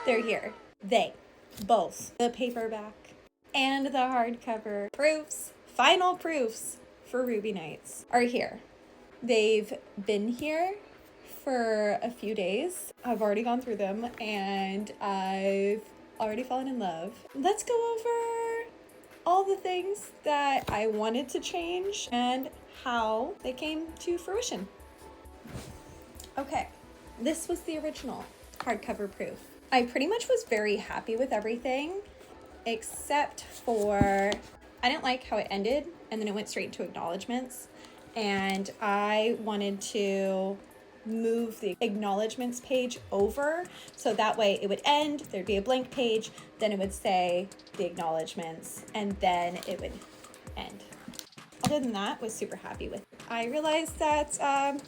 They're here. They, both the paperback and the hardcover proofs, final proofs for Ruby Nights are here. They've been here for a few days. I've already gone through them and I've already fallen in love. Let's go over all the things that I wanted to change and how they came to fruition. Okay, this was the original hardcover proof. I pretty much was very happy with everything except for I didn't like how it ended and then it went straight into acknowledgements, and I wanted to move the acknowledgements page over so that way it would end, there'd be a blank page, then it would say the acknowledgements, and then it would end. Other than that, was super happy with it. I realized that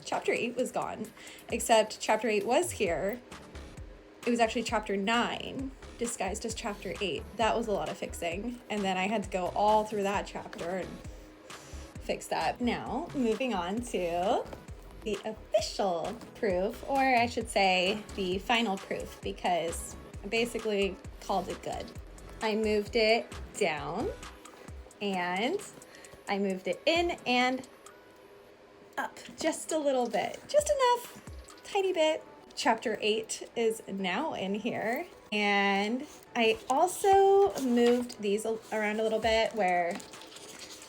chapter 8 was gone, except chapter 8 was here. It was actually chapter 9 disguised as chapter 8. That was a lot of fixing, and then I had to go all through that chapter and fix that. Now, moving on to the official proof, or I should say the final proof, because I basically called it good. I moved it down and I moved it in and up just a little bit, just enough, tiny bit. Chapter 8 is now in here, and I also moved these around a little bit where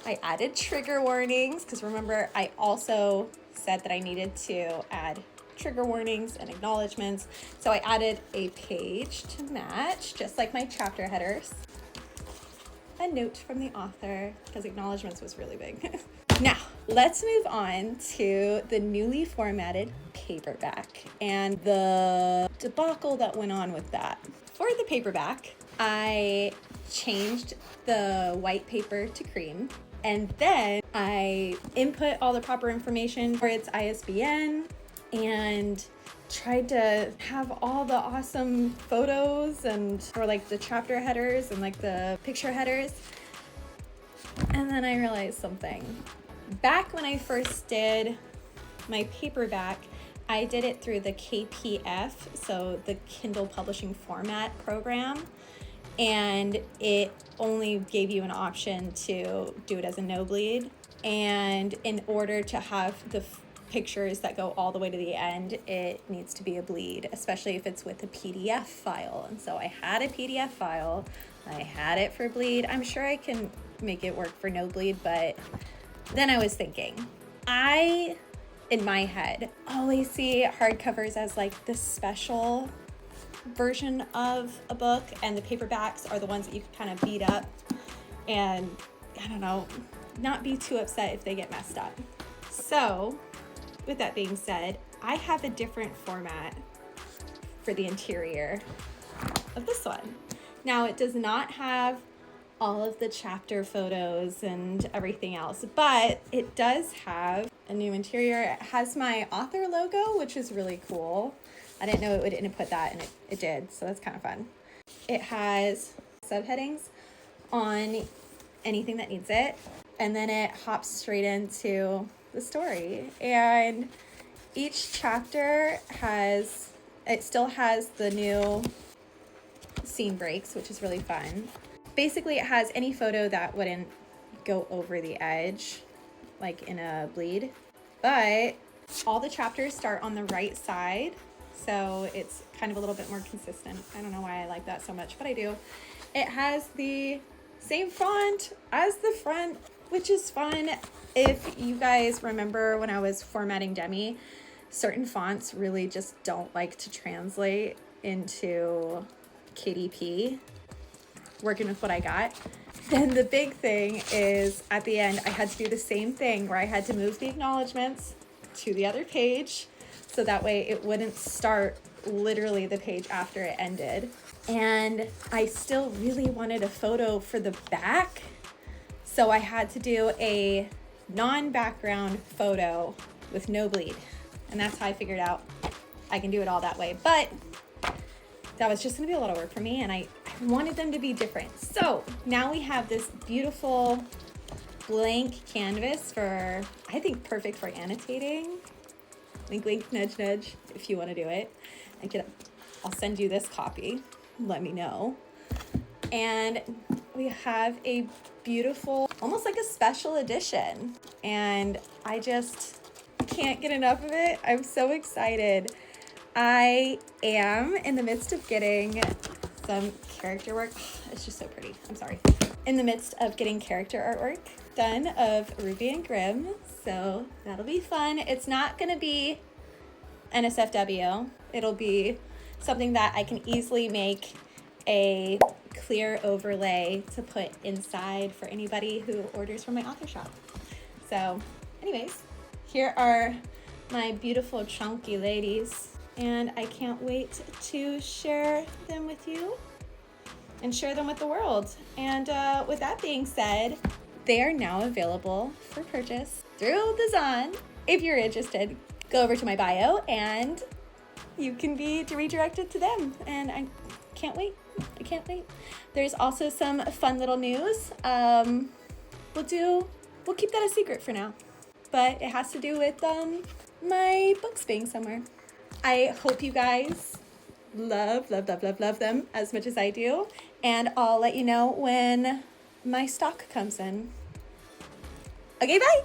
I added trigger warnings, because remember I also said that I needed to add trigger warnings and acknowledgements, so I added a page to match, just like my chapter headers. A note from the author, because acknowledgements was really big. Now, let's move on to the newly formatted paperback and the debacle that went on with that. For the paperback, I changed the white paper to cream, and then I input all the proper information for its ISBN and tried to have all the awesome photos and or like the chapter headers and like the picture headers. And then I realized something. Back when I first did my paperback, I did it through the KPF, so the Kindle Publishing Format program, and it only gave you an option to do it as a no bleed. And in order to have the pictures that go all the way to the end, it needs to be a bleed, especially if it's with a PDF file. And so I had a PDF file, I had it for bleed. I'm sure I can make it work for no bleed, but then I was thinking, I, in my head, always see hardcovers as like the special version of a book, and the paperbacks are the ones that you can kind of beat up and, I don't know, not be too upset if they get messed up. So, with that being said, I have a different format for the interior of this one. Now, it does not have all of the chapter photos and everything else, but it does have a new interior. It has my author logo, which is really cool. I didn't know it would input that, and it did, so that's kind of fun. It has subheadings on anything that needs it, and then it hops straight into the story. And each chapter still has the new scene breaks, which is really fun. Basically, it has any photo that wouldn't go over the edge, like in a bleed, but all the chapters start on the right side, so it's kind of a little bit more consistent. I don't know why I like that so much, but I do. It has the same font as the front, which is fun. If you guys remember when I was formatting Demi, certain fonts really just don't like to translate into KDP, working with what I got. Then the big thing is at the end, I had to do the same thing where I had to move the acknowledgements to the other page, so that way it wouldn't start literally the page after it ended. And I still really wanted a photo for the back, so I had to do a non-background photo with no bleed. And that's how I figured out I can do it all that way. But that was just gonna be a lot of work for me, and I wanted them to be different. So now we have this beautiful blank canvas for, I think, perfect for annotating. Wink, wink, nudge, nudge, if you wanna do it. I'll send you this copy. let me know. And we have a beautiful, almost like a special edition. And I just can't get enough of it. I'm so excited. I am in the midst of getting some character work. It's just so pretty. I'm sorry. In the midst of getting character artwork done of Ruby and Grimm. So that'll be fun. It's not going to be NSFW. It'll be something that I can easily make a clear overlay to put inside for anybody who orders from my author shop. So anyways, here are my beautiful chonky ladies, and I can't wait to share them with you and share them with the world. And with that being said, they are now available for purchase through the Zon. If you're interested, go over to my bio and you can be redirected to them. And I can't wait. I can't wait. There's also some fun little news. We'll keep that a secret for now, but it has to do with my books being somewhere. I hope you guys love them as much as I do, and I'll let you know when my stock comes in. Okay, bye.